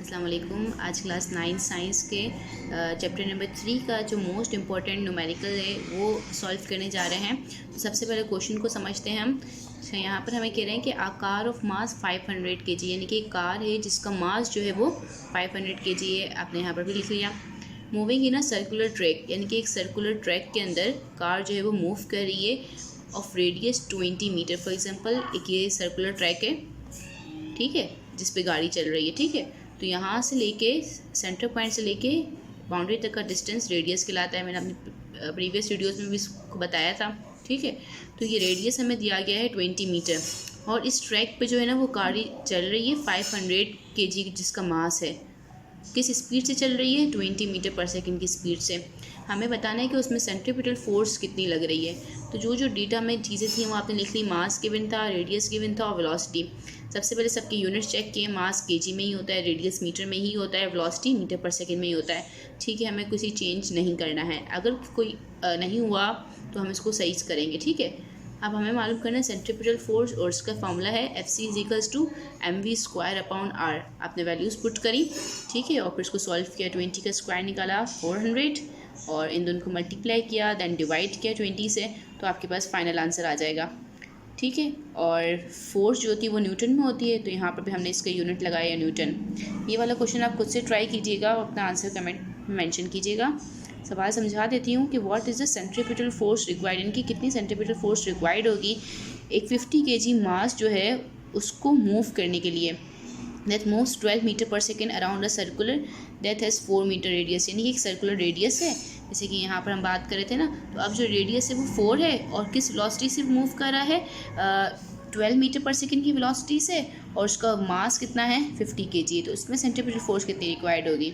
अस्सलाम वालेकुम। आज क्लास 9 साइंस के चैप्टर नंबर 3 का जो मोस्ट इम्पॉर्टेंट न्यूमेरिकल है वो सॉल्व करने जा रहे हैं। तो सबसे पहले क्वेश्चन को समझते हैं हम। तो यहाँ पर हमें कह रहे हैं कि आ कार ऑफ मास 500 kg, यानी कि एक कार है जिसका मास जो है वो 500 kg है। आपने यहाँ पर भी लिख लिया। Moving in a circular track, यानी कि एक सर्कुलर ट्रैक के अंदर कार जो है वो मूव कर रही है of radius 20 metre. For example एक ये सर्कुलर ट्रैक है, ठीक है, जिस पे गाड़ी चल रही है, ठीक है। तो यहाँ से लेके सेंटर पॉइंट से लेके बाउंड्री तक का डिस्टेंस रेडियस कहलाता है। मैंने अपनी प्रीवियस वीडियोस में भी इसको बताया था, ठीक है। तो ये रेडियस हमें दिया गया है 20 मीटर, और इस ट्रैक पे जो है ना वो गाड़ी चल रही है 500 kg जिसका मास है। किस स्पीड से चल रही है? 20 मीटर पर सेकंड की स्पीड से। हमें बताना है कि उसमें सेंट्रीपिटल फोर्स कितनी लग रही है। तो जो डेटा में चीज़ें थी वो आपने लिख ली। मास गिवन था, रेडियस गिवन था और वेलोसिटी। सबसे पहले सबके यूनिट्स चेक किए। मास केजी में ही होता है, रेडियस मीटर में ही होता है, वेलोसिटी मीटर पर सेकंड में ही होता है, ठीक है। हमें किसी चेंज नहीं करना है। अगर कोई नहीं हुआ तो हम इसको सही करेंगे, ठीक है। अब हमें मालूम करना है सेंट्रीपिटल फोर्स, और उसका फॉर्मूला है Fc = mv²/r। आपने वैल्यूज़ पुट करी, ठीक है, और फिर इसको सॉल्व किया। 20 का स्क्वायर निकाला 400, और इन दोनों को मल्टीप्लाई किया, देन डिवाइड किया 20 से, तो आपके पास फाइनल आंसर आ जाएगा, ठीक है। और फोर्स जो होती है वो न्यूटन में होती है, तो यहाँ पर भी हमने इसका यूनिट लगाया न्यूटन। ये वाला क्वेश्चन आप खुद से ट्राई कीजिएगा और अपना आंसर कमेंट में मेंशन कीजिएगा। सवाल समझा देती हूँ कि what is the centripetal force required, इनकी कितनी सेंट्रीपिटल फोर्स रिक्वायर्ड होगी एक 50 kg मास जो है उसको मूव करने के लिए। That moves 12 metre per second around a circular that has 4 metre radius, यानी कि एक सर्कुलर रेडियस है, जैसे कि यहाँ पर हम बात कर रहे थे ना। तो अब जो रेडियस है वो 4 है, और किस वेलोसिटी से मूव कर रहा है? 12 मीटर पर सेकेंड की वेलोसिटी से, और उसका मास कितना है? 50 kg। तो इसमें सेंट्रीपिटल फोर्स कितनी रिक्वायर्ड होगी?